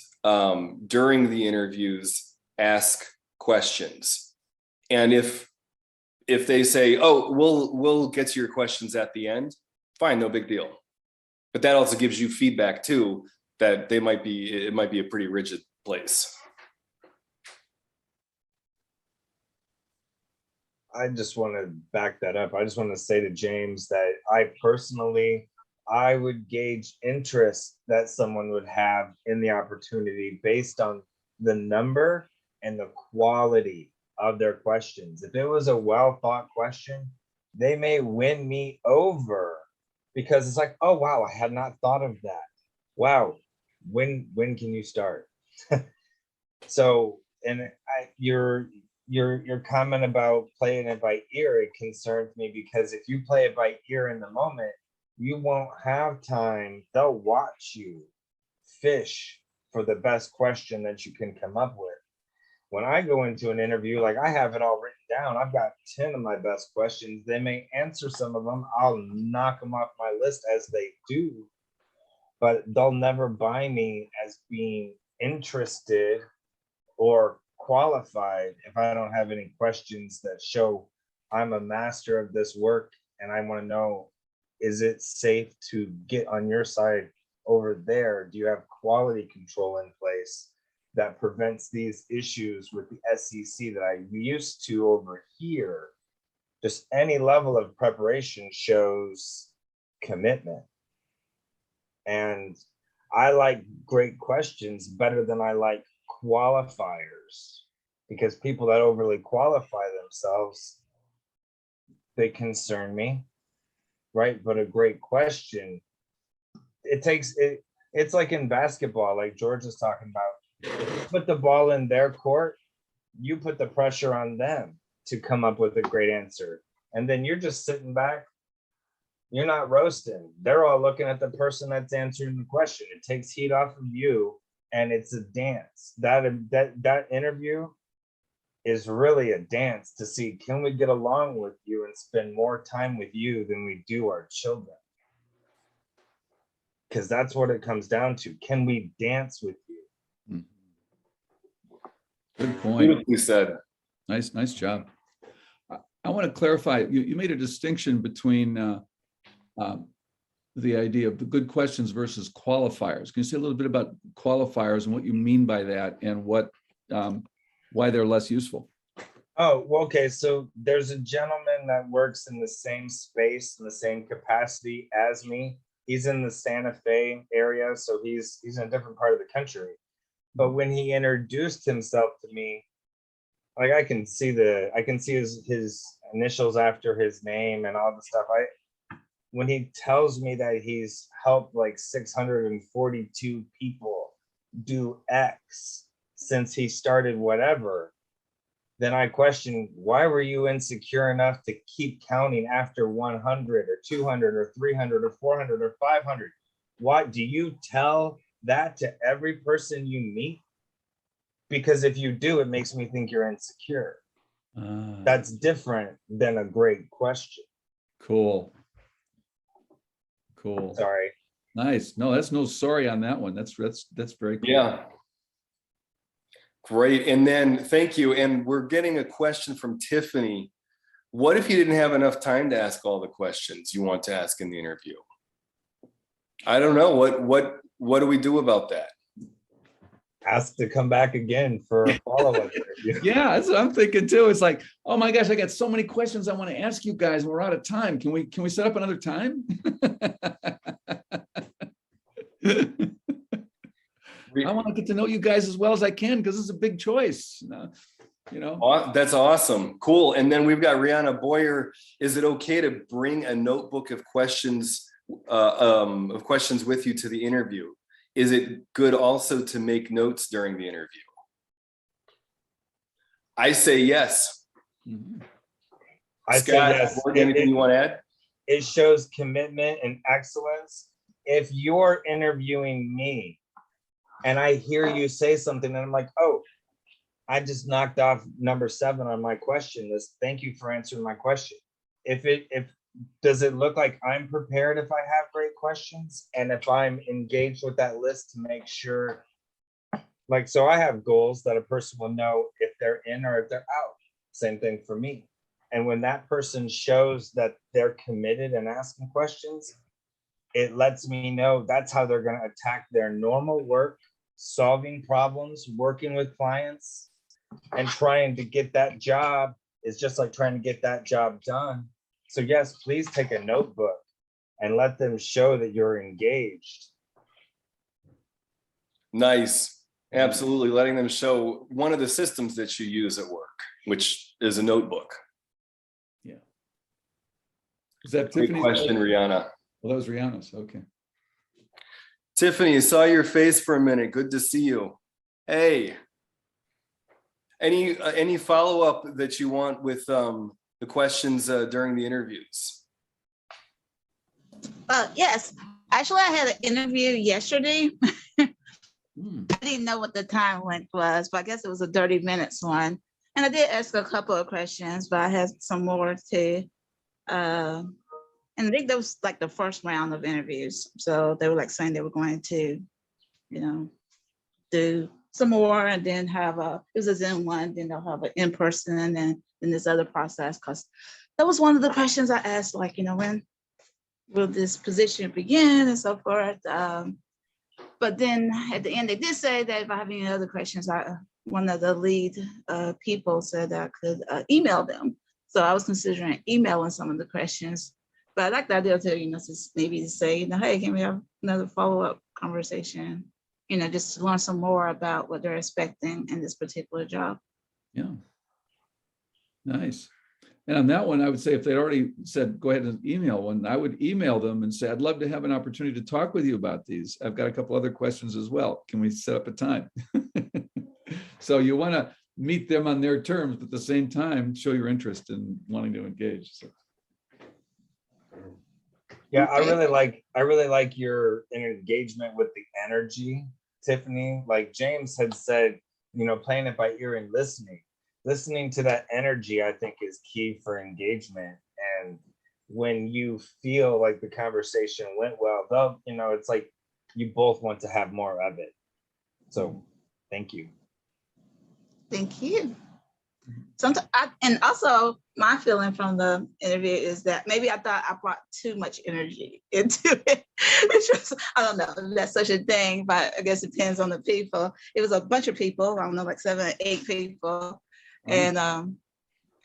during the interviews, ask questions. And if they say, oh, we'll get to your questions at the end, fine, no big deal. But that also gives you feedback too, that it might be a pretty rigid place.
I just want to back that up. I just want to say to James that I would gauge interest that someone would have in the opportunity based on the number and the quality of their questions. If it was a well thought question, they may win me over because it's like, oh wow, I had not thought of that. Wow, when can you start? So, and your comment about playing it by ear, it concerns me because if you play it by ear in the moment, you won't have time. They'll watch you fish for the best question that you can come up with. When I go into an interview, like I have it all written down, I've got 10 of my best questions. They may answer some of them. I'll knock them off my list as they do, but they'll never buy me as being interested or qualified if I don't have any questions that show I'm a master of this work and I want to know, is it safe to get on your side over there? Do you have quality control in place that prevents these issues with the SEC that I'm used to over here? Just any level of preparation shows commitment. And I like great questions better than I like qualifiers, because people that overly qualify themselves, they concern me, right? But a great question, it's like in basketball, like George is talking about. If you put the ball in their court, you put the pressure on them to come up with a great answer. And then you're just sitting back, you're not roasting. They're all looking at the person that's answering the question. It takes heat off of you, and it's a dance. That interview is really a dance to see, can we get along with you and spend more time with you than we do our children? Because that's what it comes down to. Can we dance with you?
Good point.
Beautifully said.
Nice job. I want to clarify, you made a distinction between the idea of the good questions versus qualifiers. Can you say a little bit about qualifiers and what you mean by that and what, why they're less useful?
Oh, well, okay. So there's a gentleman that works in the same space, in the same capacity as me. He's in the Santa Fe area, so he's in a different part of the country. But when he introduced himself to me, like I can see his initials after his name and all the stuff. When he tells me that he's helped like 642 people do X since he started whatever, then I question, why were you insecure enough to keep counting after 100 or 200 or 300 or 400 or 500? Why do you tell that to every person you meet? Because if you do, it makes me think you're insecure. That's different than a great question.
Cool. Cool.
Sorry.
Nice. No, that's no sorry on that one. That's very cool.
Yeah. Great. And then thank you. And we're getting a question from Tiffany. What if you didn't have enough time to ask all the questions you want to ask in the interview? I don't know. What do we do about that?
Ask to come back again for a follow-up interview.
Yeah, that's what I'm thinking too. It's like, oh my gosh, I got so many questions I want to ask you guys, and we're out of time. Can we set up another time? I want to get to know you guys as well as I can because it's a big choice. You know.
That's awesome. Cool. And then we've got Rihanna Boyer. Is it okay to bring a notebook of questions with you to the interview? Is it good also to make notes during the interview? I say yes.
Mhm.
I say
Scott,
yes.
anything you want to add?
It shows commitment and excellence. If you're interviewing me and I hear you say something and I'm like, oh, I just knocked off number 7 on my question list. Thank you for answering my question. Does it look like I'm prepared if I have great questions and if I'm engaged with that list to make sure, like, so I have goals that a person will know if they're in or if they're out. Same thing for me. And when that person shows that they're committed and asking questions, it lets me know that's how they're going to attack their normal work, solving problems, working with clients, and trying to get that job is just like trying to get that job done. So yes, please take a notebook and let them show that you're engaged.
Nice. Absolutely. Letting them show one of the systems that you use at work, which is a notebook.
Yeah. Is that
Great
Tiffany's
question, Rihanna.
Well, that was Rihanna's. Okay.
Tiffany, saw your face for a minute. Good to see you. Hey, any follow-up that you want with the questions during the interviews?
Yes, actually, I had an interview yesterday.
Hmm.
I didn't know what the time length was, but I guess it was a 30 minutes one. And I did ask a couple of questions, but I had some more too. And I think that was like the first round of interviews. So they were like saying they were going to, do some more and then have it was a Zoom one, then they'll have an in-person and then this other process. Because that was one of the questions I asked, like, when will this position begin and so forth. But then at the end, they did say that if I have any other questions, one of the lead people said I could email them. So I was considering emailing some of the questions. But I like the idea to, just maybe to say, hey, can we have another follow-up conversation? Just to learn some more about what they're expecting in this particular job.
Yeah. Nice. And on that one, I would say if they'd already said, go ahead and email one, I would email them and say, I'd love to have an opportunity to talk with you about these. I've got a couple other questions as well. Can we set up a time? So you want to meet them on their terms, but at the same time, show your interest in wanting to engage. So.
Yeah, I really like your engagement with the energy, Tiffany. Like James had said, playing it by ear and listening to that energy, I think is key for engagement. And when you feel like the conversation went well, though, it's like you both want to have more of it. So thank you.
Thank you. sometimes, and also my feeling from the interview is that maybe I thought I brought too much energy into it. Which was, I don't know if that's such a thing, but I guess it depends on the people. It was a bunch of people, I don't know, like 7 or 8 people.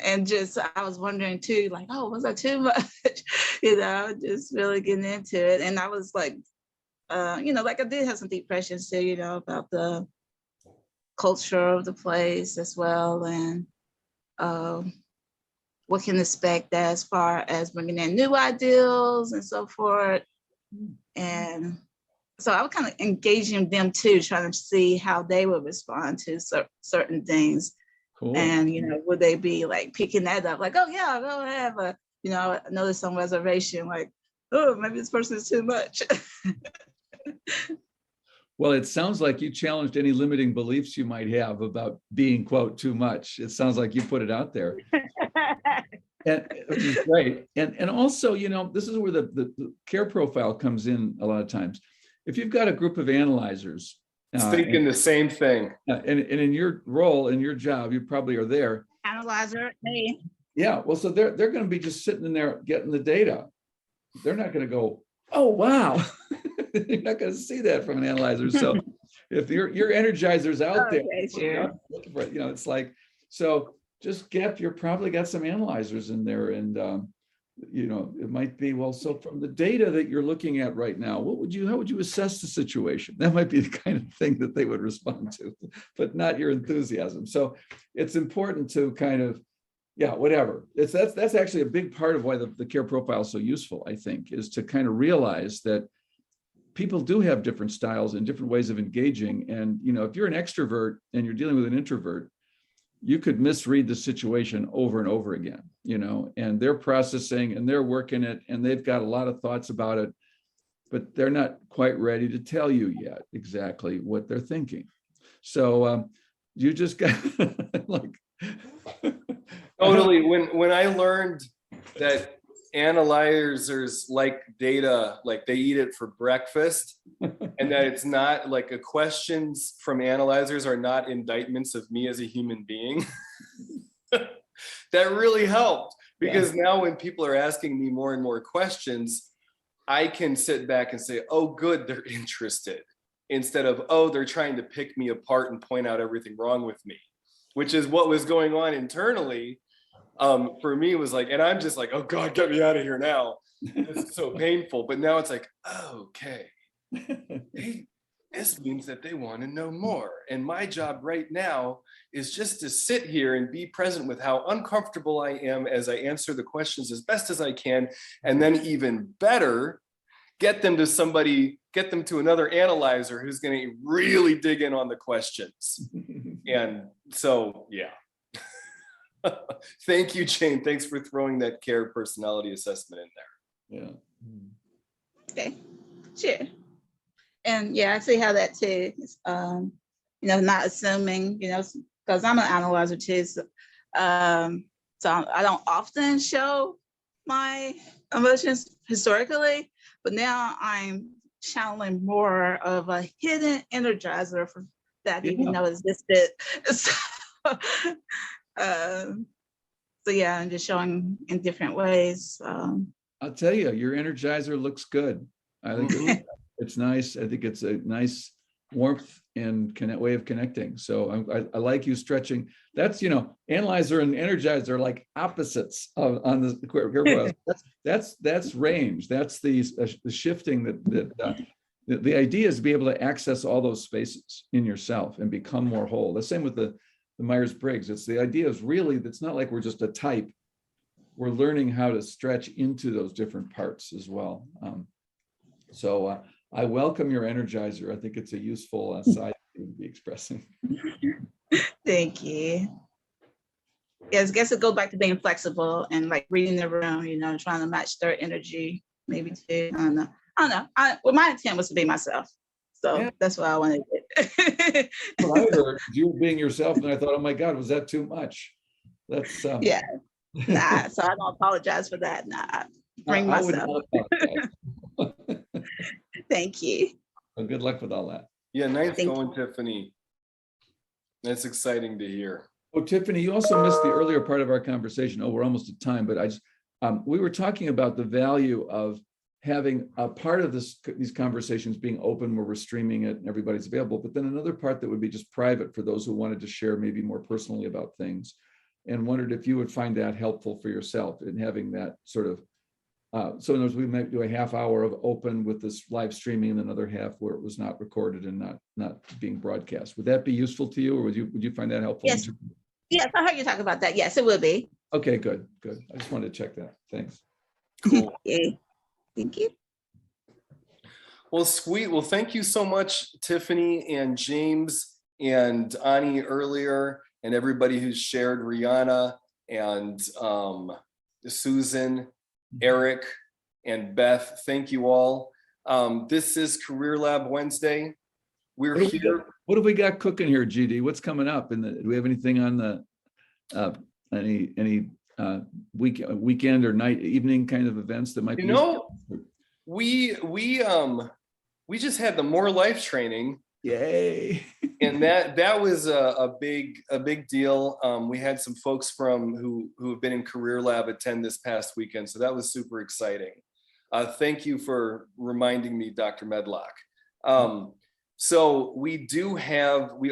And just, I was wondering too, like, oh, was that too much? Just really getting into it. And I was like, like I did have some deep questions too, about the culture of the place as well, and what can expect as far as bringing in new ideals and so forth. And so I was kind of engaging them too, trying to see how they would respond to certain things.
Cool.
And, would they be like picking that up? Like, oh yeah, go ahead. But, I noticed some reservation, like, oh, maybe this person is too much.
Well, it sounds like you challenged any limiting beliefs you might have about being, quote, too much. It sounds like you put it out there. And which is great. And also, this is where the care profile comes in a lot of times. If you've got a group of analyzers,
Thinking the same thing.
and in your role, in your job, you probably are there.
Analyzer, hey.
Yeah, well, so they're going to be just sitting in there getting the data. They're not going to go, oh, wow. You're not going to see that from an analyzer. So if your energizer's out there,
Okay, sure.
it's like, so just you're probably got some analyzers in there, and it might be, well, so from the data that you're looking at right now, how would you assess the situation? That might be the kind of thing that they would respond to, but not your enthusiasm. So it's important to kind of, whatever. That's actually a big part of why the care profile is so useful, I think, is to kind of realize that people do have different styles and different ways of engaging. And, if you're an extrovert and you're dealing with an introvert, you could misread the situation over and over again, and they're processing and they're working it and they've got a lot of thoughts about it, but they're not quite ready to tell you yet exactly what they're thinking. So you just got like.
Totally. When I learned that analyzers like data, like they eat it for breakfast, and that it's not like questions from analyzers are not indictments of me as a human being, that really helped, because now when people are asking me more and more questions, I can sit back and say, oh, good, they're interested, instead of, oh, they're trying to pick me apart and point out everything wrong with me, which is what was going on internally. For me, was like, and I'm just like, oh God, get me out of here now. This is so painful. But now it's like, oh, okay. Hey, this means that they want to know more. And my job right now is just to sit here and be present with how uncomfortable I am as I answer the questions as best as I can. And then even better, get them to another analyzer who's going to really dig in on the questions. And so, yeah. Thank you, Jane. Thanks for throwing that care personality assessment in there.
Yeah.
Okay, sure. And I see how that too. Not assuming, because I'm an analyzer too. So I don't often show my emotions historically, but now I'm channeling more of a hidden energizer that I didn't even know existed. I'm just showing in different ways.
I'll tell you, your energizer looks good. I think it's nice. I think it's a nice warmth and way of connecting. So I like you stretching. That's, analyzer and energizer are like opposites on the care. That's range. That's the shifting that the idea is to be able to access all those spaces in yourself and become more whole. The same with the Myers-Briggs. It's the idea is really, it's not like we're just a type. We're learning how to stretch into those different parts as well. So I welcome your energizer. I think it's a useful side to be expressing.
Thank you. Yes, I guess it goes back to being flexible and like reading the room, trying to match their energy, maybe too. I don't know. My intent was to be myself. So that's what I wanted to do.
When I heard you were being yourself, and I thought, oh my God, was that too much? That's
Nah, so I don't apologize for that. Nah, bring myself. Thank you.
Well, good luck with all that.
Yeah, nice going, Tiffany. That's exciting to hear.
Oh, Tiffany, you also missed the earlier part of our conversation. Oh, we're almost at time, but we were talking about the value of having a part of these conversations being open where we're streaming it and everybody's available, but then another part that would be just private for those who wanted to share maybe more personally about things, and wondered if you would find that helpful for yourself in having that sort of, so in other words, we might do a half hour of open with this live streaming and another half where it was not recorded and not being broadcast. Would that be useful to you, or would you find that helpful?
Yes. Yes, I heard you talk about that. Yes, it will be.
Okay, good. I just wanted to check that. Thanks.
Cool.
Okay. Thank you.
Well, sweet. Well, thank you so much, Tiffany and James and Ani earlier, and everybody who's shared, Rihanna and Susan, Eric, and Beth. Thank you all. This is Career Lab Wednesday. We're here.
What have we got cooking here, GD? What's coming up? Do we have anything on the any weekend or night, evening kind of events that might be?
We just had the More Life training.
Yay!
And that was a big deal. We had some folks who have been in Career Lab attend this past weekend, so that was super exciting. Thank you for reminding me, Dr. Medlock. So we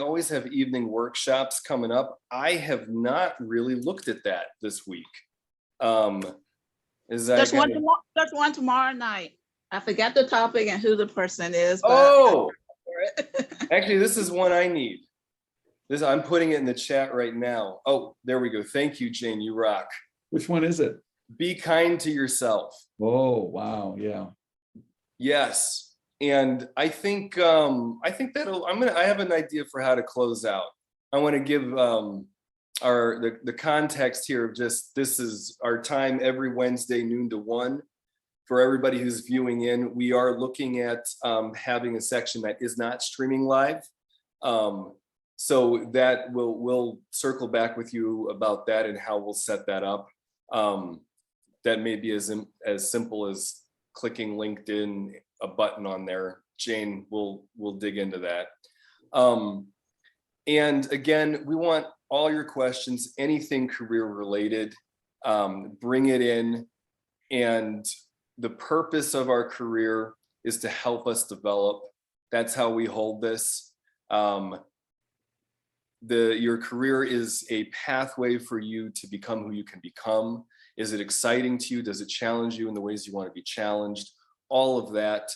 always have evening workshops coming up. I have not really looked at that this week.
There's one tomorrow night. I forgot the topic and who the person is.
Oh, actually, this is one I need. I'm putting it in the chat right now. Oh, there we go. Thank you, Jane. You rock.
Which one is it?
Be kind to yourself.
Oh, wow. Yeah.
Yes. And I think I have an idea for how to close out. I want to give the context here of just, this is our time every Wednesday, noon to 1. For everybody who's viewing in, we are looking at having a section that is not streaming live. So that we'll circle back with you about that and how we'll set that up. That may be as simple as clicking LinkedIn, a button on there. Jane will dig into that. And again, we want all your questions, anything career related, bring it in. And the purpose of our career is to help us develop. That's how we hold this. Your career is a pathway for you to become who you can become. Is it exciting to you? Does it challenge you in the ways you want to be challenged? All of that.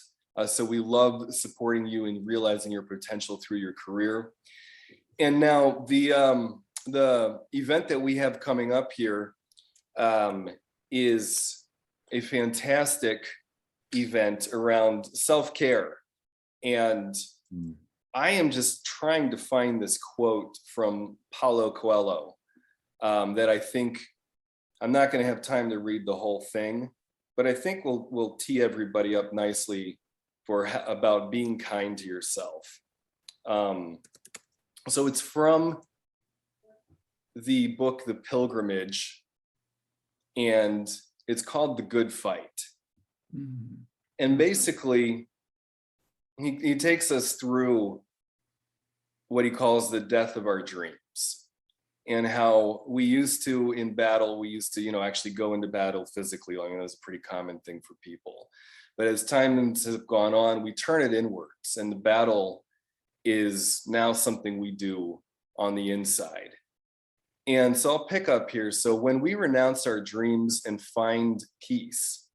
So we love supporting you in realizing your potential through your career. And now the event that we have coming up here is a fantastic event around self-care. And I am just trying to find this quote from Paulo Coelho that I think, I'm not going to have time to read the whole thing, but I think we'll tee everybody up nicely about being kind to yourself. So it's from the book, The Pilgrimage, and it's called The Good Fight. And basically, he takes us through what he calls the death of our dreams, and how we used to, in battle, actually go into battle physically. I mean, that's a pretty common thing for people. But as time has gone on, we turn it inwards, and the battle is now something we do on the inside. And so I'll pick up here. So when we renounce our dreams and find peace,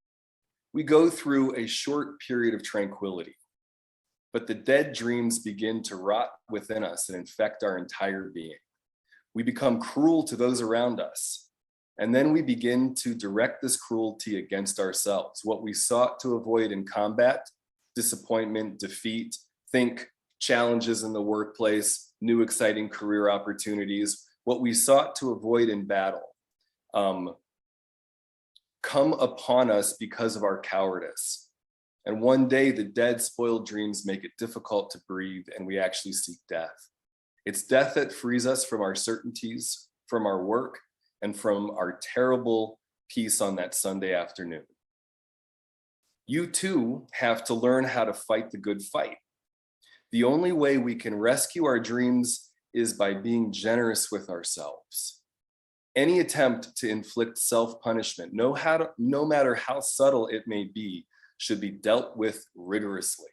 we go through a short period of tranquility, but the dead dreams begin to rot within us and infect our entire being. We become cruel to those around us, and then we begin to direct this cruelty against ourselves. What we sought to avoid in combat, disappointment, defeat, think challenges in the workplace, new exciting career opportunities, what we sought to avoid in battle, come upon us because of our cowardice. And one day the dead, spoiled dreams make it difficult to breathe, and we actually seek death. It's death that frees us from our certainties, from our work, and from our terrible peace on that Sunday afternoon. You too have to learn how to fight the good fight. The only way we can rescue our dreams is by being generous with ourselves. Any attempt to inflict self-punishment, no matter how subtle it may be, should be dealt with rigorously.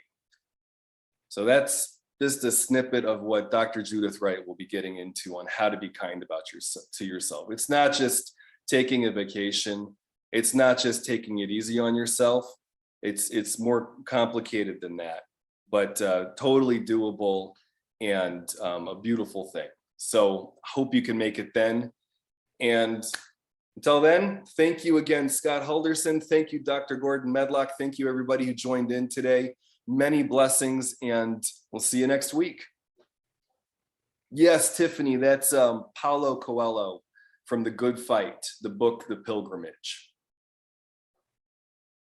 So that's just a snippet of what Dr. Judith Wright will be getting into on how to be kind to yourself. It's not just taking a vacation. It's not just taking it easy on yourself. It's more complicated than that, but totally doable and a beautiful thing. So hope you can make it then. And until then, thank you again, Scott Hulderson. Thank you, Dr. Gordon Medlock. Thank you, everybody who joined in today. Many blessings, and we'll see you next week. Yes, Tiffany, that's Paulo Coelho from The Good Fight, the book, The Pilgrimage.